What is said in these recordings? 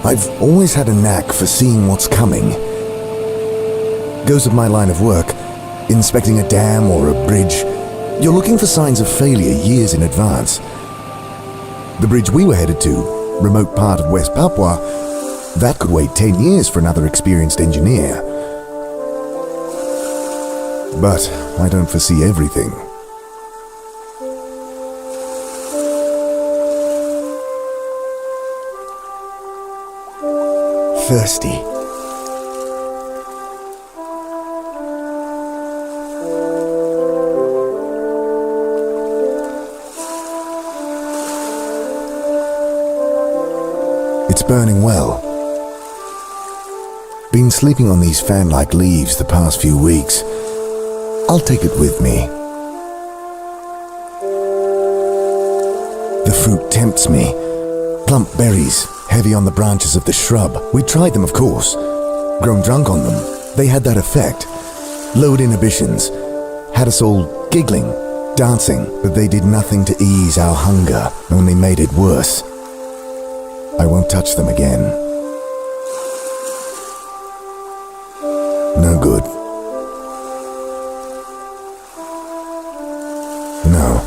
I've always had a knack for seeing what's coming. Goes with my line of work, inspecting a dam or a bridge. You're looking for signs of failure years in advance. The bridge we were headed to, remote part of West Papua, that could wait 10 years for another experienced engineer. But I don't foresee everything. Thirsty. It's burning well. Been sleeping on these fan-like leaves the past few weeks. I'll take it with me. The fruit tempts me. Plump berries, heavy on the branches of the shrub. We tried them, of course. Grown drunk on them. They had that effect. Lowered inhibitions. Had us all giggling, dancing, but they did nothing to ease our hunger, only made it worse. I won't touch them again. No good. No.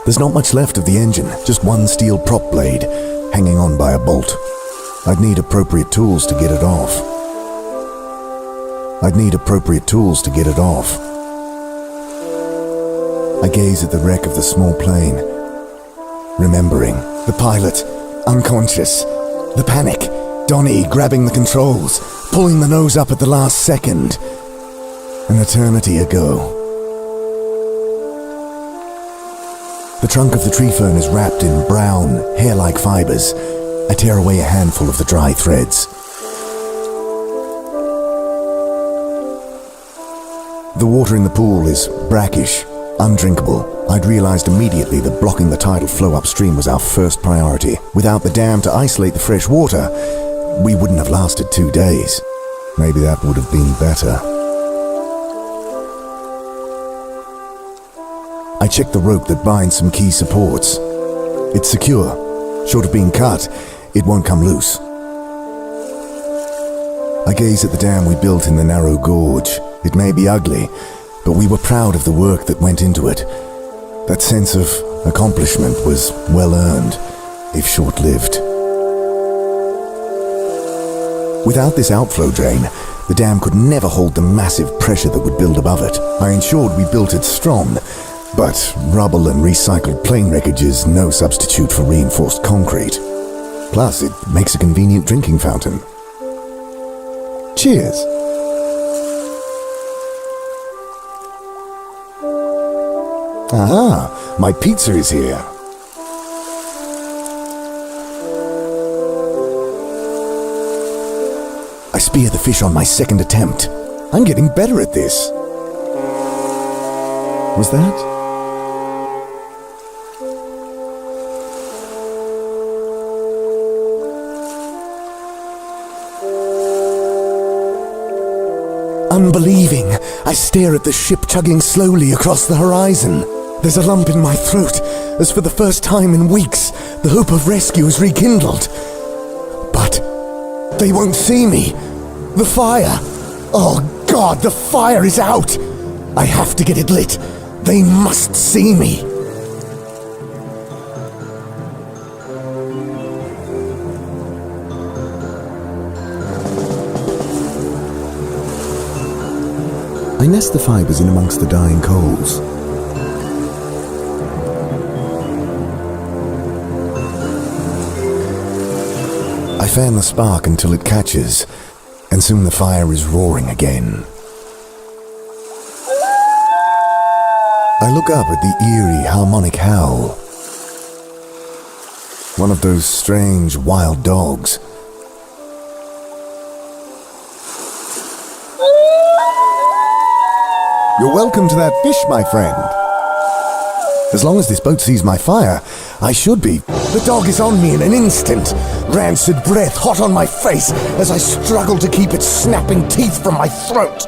There's not much left of the engine, just one steel prop blade, hanging on by a bolt. I'd need appropriate tools to get it off. I gaze at the wreck of the small plane, remembering the pilot, unconscious, the panic, Donnie grabbing the controls, pulling the nose up at the last second. An eternity ago. The trunk of the tree fern is wrapped in brown, hair-like fibers. I tear away a handful of the dry threads. The water in the pool is brackish, undrinkable. I'd realized immediately that blocking the tidal flow upstream was our first priority. Without the dam to isolate the fresh water, we wouldn't have lasted 2 days. Maybe that would have been better. I check the rope that binds some key supports. It's secure. Short of being cut, it won't come loose. I gaze at the dam we built in the narrow gorge. It may be ugly, but we were proud of the work that went into it. That sense of accomplishment was well earned, if short-lived. Without this outflow drain, the dam could never hold the massive pressure that would build above it. I ensured we built it strong, but rubble and recycled plane wreckage is no substitute for reinforced concrete. Plus, it makes a convenient drinking fountain. Cheers! Aha! My pizza is here. I spear the fish on my second attempt. I'm getting better at this. Was that? Unbelieving, I stare at the ship chugging slowly across the horizon. There's a lump in my throat, as for the first time in weeks, the hope of rescue is rekindled. But they won't see me. The fire! Oh God, the fire is out! I have to get it lit. They must see me. I nest the fibers in amongst the dying coals. I fan the spark until it catches, and soon the fire is roaring again. I I look up at the eerie harmonic howl. One of those strange wild dogs. You're welcome to that fish, my friend. As long as this boat sees my fire, I should be. The dog is on me in an instant, rancid breath hot on my face as I struggle to keep its snapping teeth from my throat.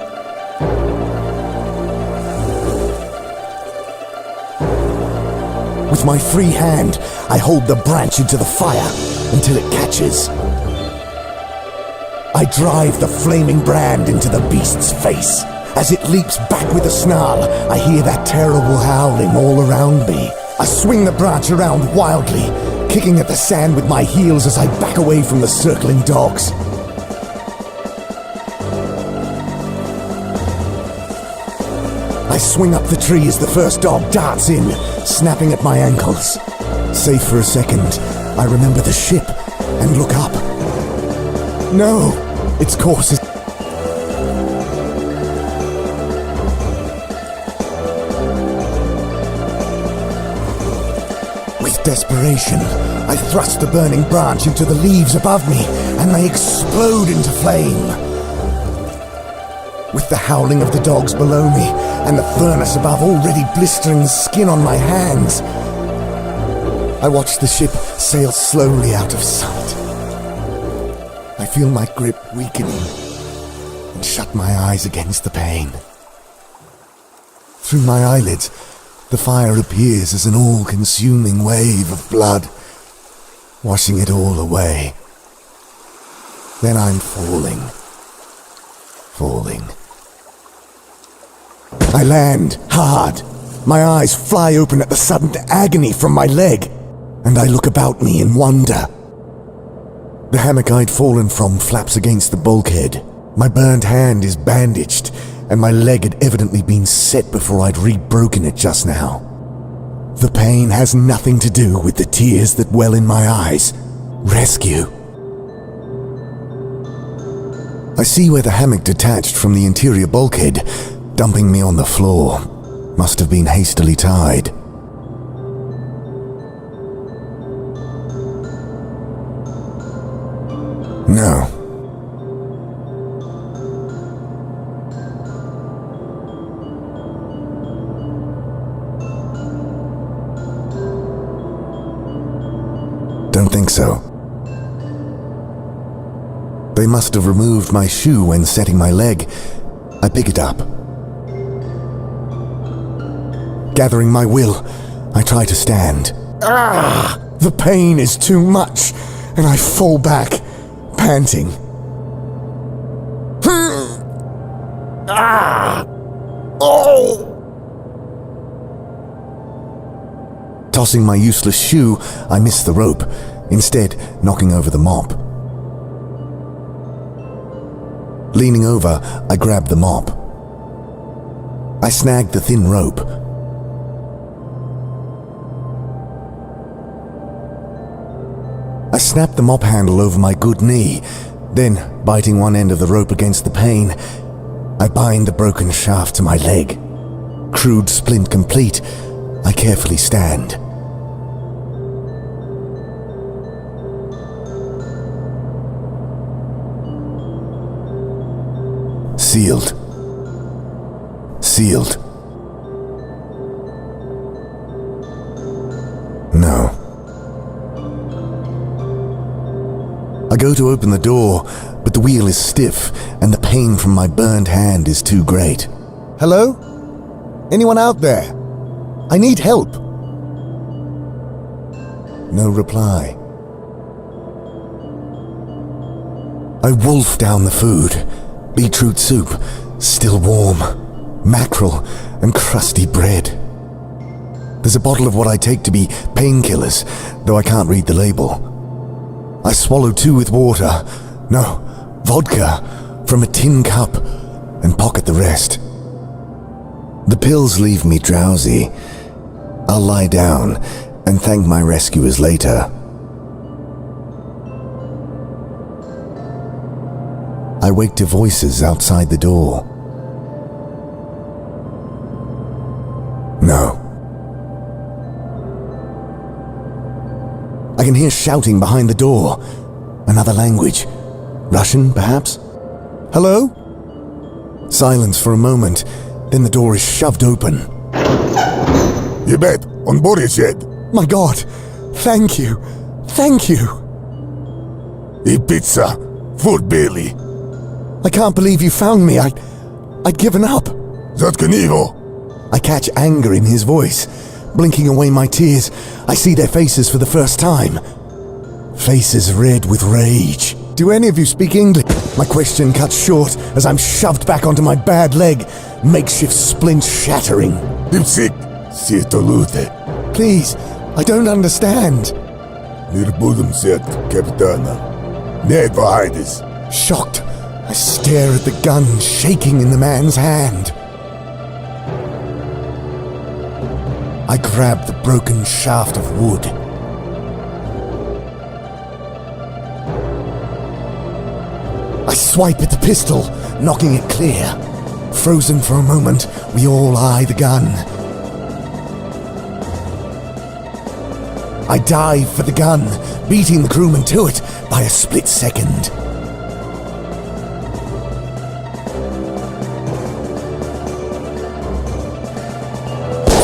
With my free hand, I hold the branch into the fire until it catches. I drive the flaming brand into the beast's face. As it leaps back with a snarl, I hear that terrible howling all around me. I swing the branch around wildly, kicking at the sand with my heels as I back away from the circling dogs. I swing up the tree as the first dog darts in, snapping at my ankles. Safe for a second, I remember the ship and look up. No, its course is... With desperation, I thrust the burning branch into the leaves above me, and they explode into flame. With the howling of the dogs below me, and the furnace above already blistering the skin on my hands, I watch the ship sail slowly out of sight. I feel my grip weakening, and shut my eyes against the pain. Through my eyelids, the fire appears as an all-consuming wave of blood, washing it all away. Then I'm falling. I land hard. My eyes fly open at the sudden agony from my leg, and I look about me in wonder. The hammock I'd fallen from flaps against the bulkhead. My burned hand is bandaged, and my leg had evidently been set before I'd re-broken it just now. The pain has nothing to do with the tears that well in my eyes. Rescue. I see where the hammock detached from the interior bulkhead, dumping me on the floor. Must have been hastily tied. No. Don't think so. They must have removed my shoe when setting my leg. I pick it up. Gathering my will, I try to stand. The pain is too much, and I fall back, panting. Tossing my useless shoe, I miss the rope, instead knocking over the mop. Leaning over, I grab the mop. I snag the thin rope. I snap the mop handle over my good knee, then, biting one end of the rope against the pane, I bind the broken shaft to my leg. Crude splint complete, I carefully stand. Sealed. Sealed. No. I go to open the door, but the wheel is stiff, and the pain from my burned hand is too great. Hello? Anyone out there? I need help. No reply. I wolf down the food. Beetroot soup, still warm, mackerel, and crusty bread. There's a bottle of what I take to be painkillers, though I can't read the label. I swallow 2 with water, no, vodka, from a tin cup, and pocket the rest. The pills leave me drowsy. I'll lie down and thank my rescuers later. I wake to voices outside the door. No. can hear shouting behind the door. Another language. Russian, perhaps? Hello? Silence for a moment, then the door is shoved open. Ебать, он борется. My God! Thank you! Thank you! И pizza. Food belly. I can't believe you found me. I'd given up. Заткни его. I catch anger in his voice. Blinking away my tears, I see their faces for the first time. Faces red with rage. Do any of you speak English? My question cuts short as I'm shoved back onto my bad leg, makeshift splint shattering. Дипсик. Сиетолуте. Please, I don't understand. Мир будем сет, капитана. Не двигайтесь. Shocked, I stare at the gun shaking in the man's hand. I grab the broken shaft of wood. I swipe at the pistol, knocking it clear. Frozen for a moment, we all eye the gun. I dive for the gun, beating the crewman to it by a split second.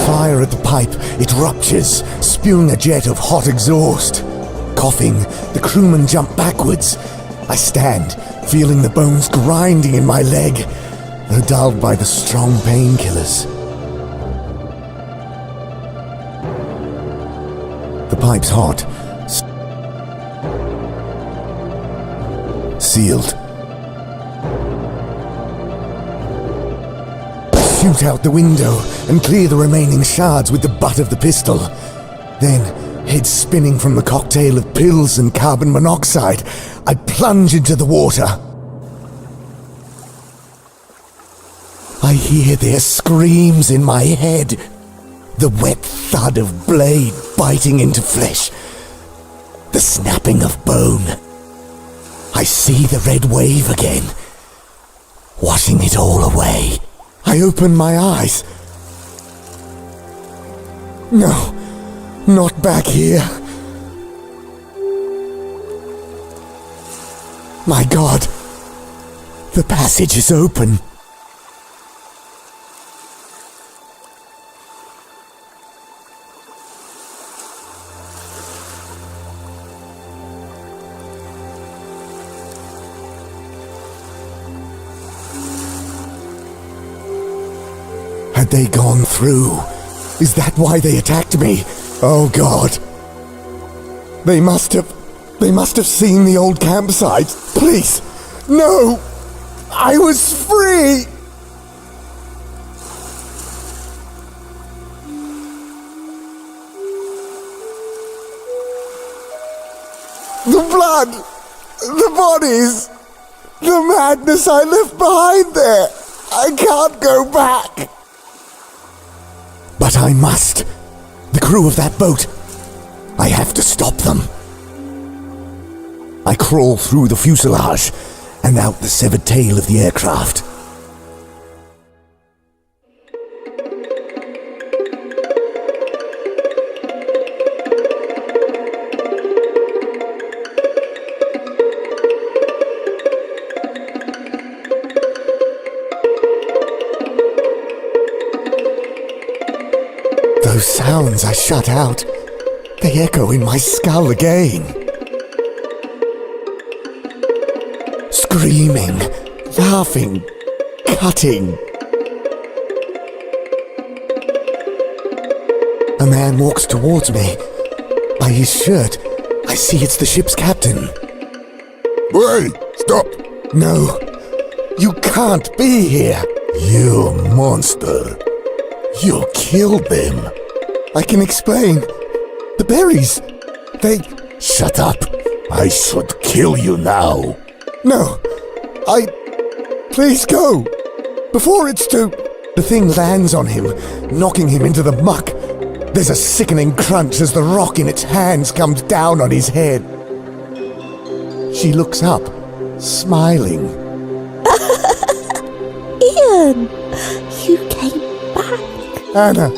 Fire at the pipe, it ruptures, spewing a jet of hot exhaust. Coughing, the crewmen jump backwards. I stand, feeling the bones grinding in my leg, though dulled by the strong painkillers. The pipe's hot. Sealed. Shoot out the window and clear the remaining shards with the butt of the pistol. Then, head spinning from the cocktail of pills and carbon monoxide, I plunge into the water. I hear their screams in my head. The wet thud of blade biting into flesh. The snapping of bone. I see the red wave again, washing it all away. I open my eyes. No, not back here. My God, the passage is open. Had they gone through? Is that why they attacked me? Oh God. They must have seen the old campsite. Please, no! I was free! The blood! The bodies! The madness I left behind there! I can't go back! But I must. The crew of that boat. I have to stop them. I crawl through the fuselage and out the severed tail of the aircraft. Those sounds I shut out, they echo in my skull again. Screaming, laughing, cutting. A man walks towards me. By his shirt, I see it's the ship's captain. Hey, stop! No, you can't be here. You monster. You killed them. I can explain. The berries, they... Shut up. I should kill you now. No, Please go! Before it's too... The thing lands on him, knocking him into the muck. There's a sickening crunch as the rock in its hands comes down on his head. She looks up, smiling. Ian, you came back. Anna!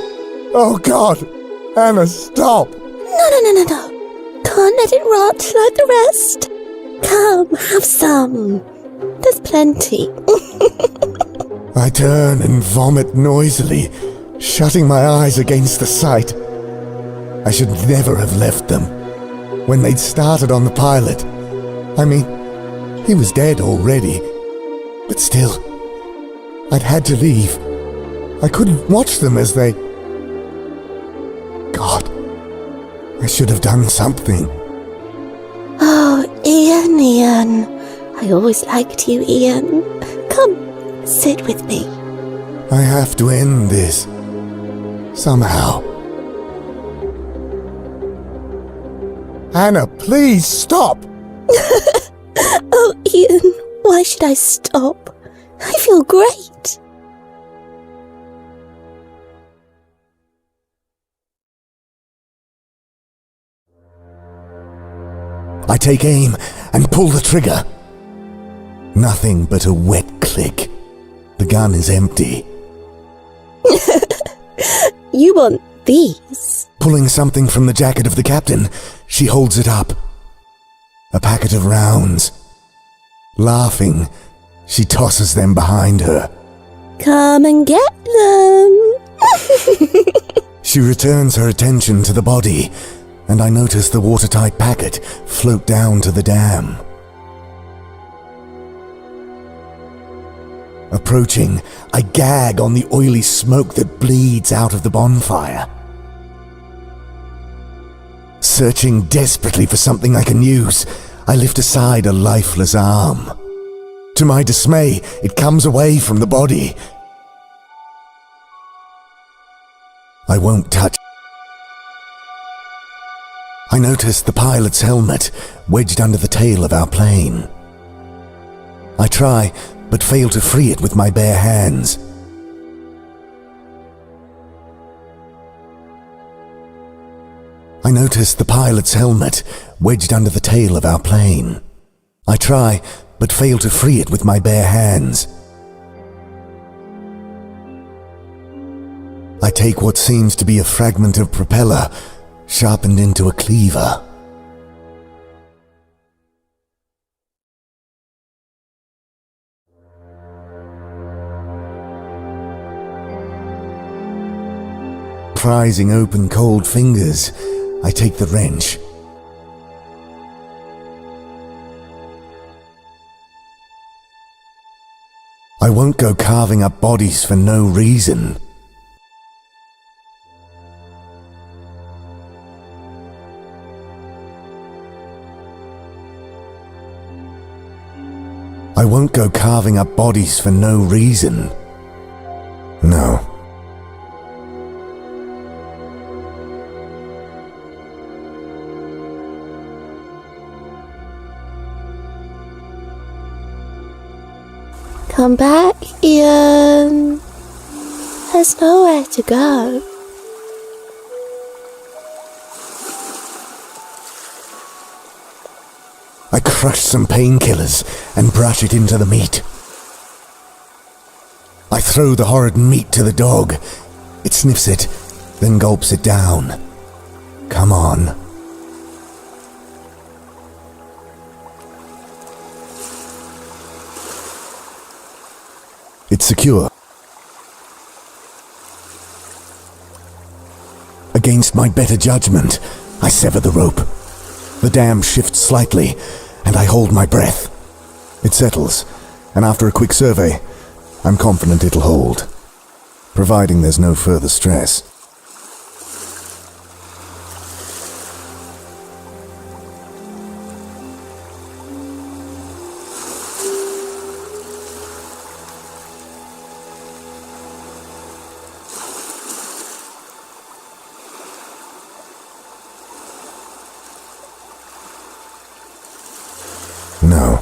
Oh God! Anna, stop! No. Can't let it rot like the rest. Come, have some. There's plenty. I turn and vomit noisily, shutting my eyes against the sight. I should never have left them. When they'd started on the pilot, I mean, he was dead already. But still, I'd had to leave. I couldn't watch them as they... God, I should have done something. Oh, Ian. I always liked you, Ian. Come, sit with me. I have to end this. Somehow. Anna, please stop! Oh, Ian, why should I stop? I feel great. I take aim and pull the trigger. Nothing but a wet click. The gun is empty. You want these? Pulling something from the jacket of the captain, she holds it up. A packet of rounds. Laughing, she tosses them behind her. Come and get them. She returns her attention to the body, and I notice the watertight packet float down to the dam. Approaching, I gag on the oily smoke that bleeds out of the bonfire. Searching desperately for something I can use, I lift aside a lifeless arm. To my dismay, it comes away from the body. I won't touch. I notice the pilot's helmet wedged under the tail of our plane. I try, but fail to free it with my bare hands. I notice the pilot's helmet wedged under the tail of our plane. I try, but fail to free it with my bare hands. I take what seems to be a fragment of propeller, sharpened into a cleaver. Prizing open cold fingers, I take the wrench. I won't go carving up bodies for no reason. I won't go carving up bodies for no reason. No. Come back, Ian. There's nowhere to go. I crush some painkillers and brush it into the meat. I throw the horrid meat to the dog. It sniffs it, then gulps it down. Come on. It's secure. Against my better judgment, I sever the rope. The dam shifts slightly, and I hold my breath. It settles, and after a quick survey, I'm confident it'll hold, providing there's no further stress. No.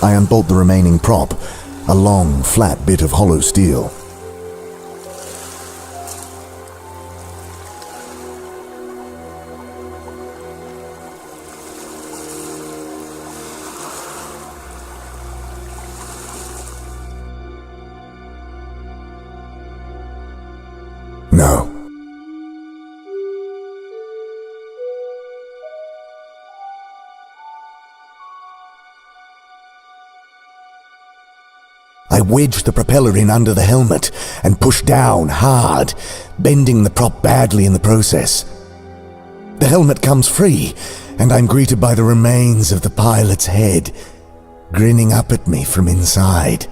I unbolt the remaining prop, a long, flat bit of hollow steel. No. I wedge the propeller in under the helmet and push down hard, bending the prop badly in the process. The helmet comes free, and I'm greeted by the remains of the pilot's head, grinning up at me from inside.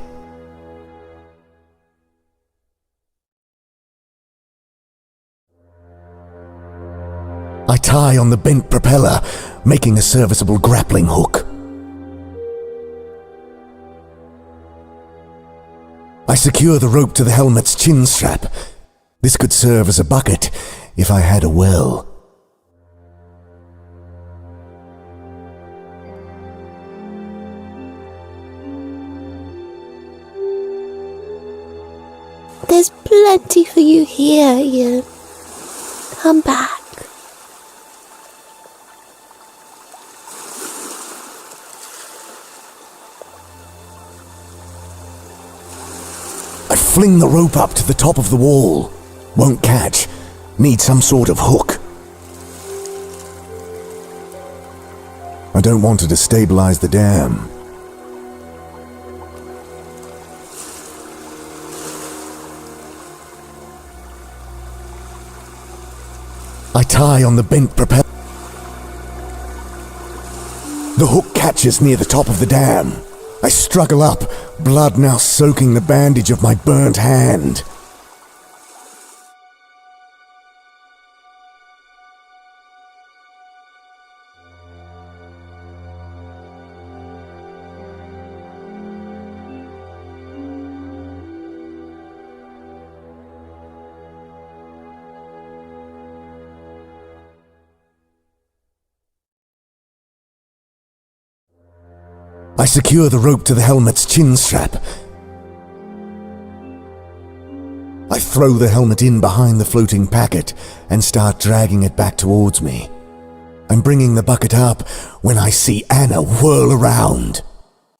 I tie on the bent propeller, making a serviceable grappling hook. I secure the rope to the helmet's chin strap. This could serve as a bucket if I had a well. There's plenty for you here, Ian. Come back. I fling the rope up to the top of the wall. Won't catch. Need some sort of hook. I don't want to destabilize the dam. I tie on the bent propeller. The hook catches near the top of the dam. I struggle up, blood now soaking the bandage of my burnt hand. I secure the rope to the helmet's chin strap. I throw the helmet in behind the floating packet and start dragging it back towards me. I'm bringing the bucket up when I see Anna whirl around.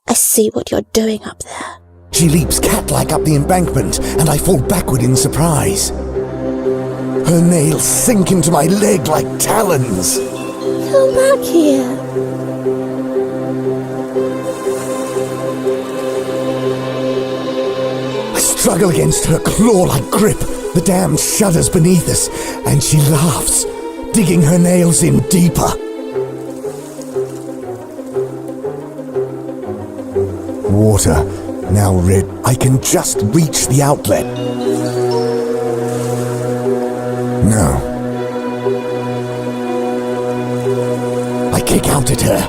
I see what you're doing up there. She leaps cat-like up the embankment and I fall backward in surprise. Her nails sink into my leg like talons. Come back here. I struggle against her claw-like grip. The dam shudders beneath us, and she laughs, digging her nails in deeper. Water, now red. I can just reach the outlet. No. I kick out at her.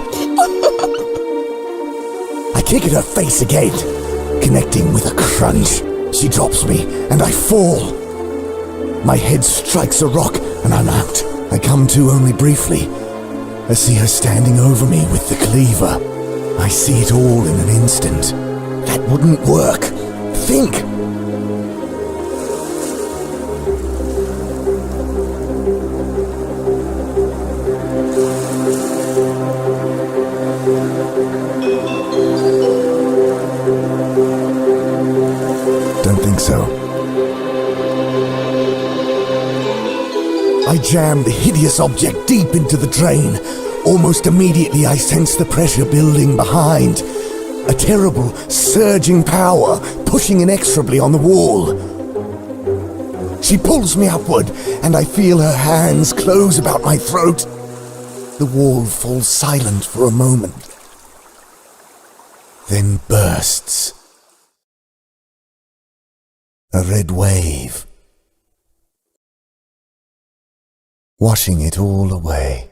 I kick at her face again, connecting with a crunch. She drops me, and I fall. My head strikes a rock, and I'm out. I come to only briefly. I see her standing over me with the cleaver. I see it all in an instant. That wouldn't work. Think! Don't think so. I jam the hideous object deep into the drain. Almost immediately I sense the pressure building behind. A terrible, surging power pushing inexorably on the wall. She pulls me upward, and I feel her hands close about my throat. The wall falls silent for a moment, then bursts. A red wave, washing it all away.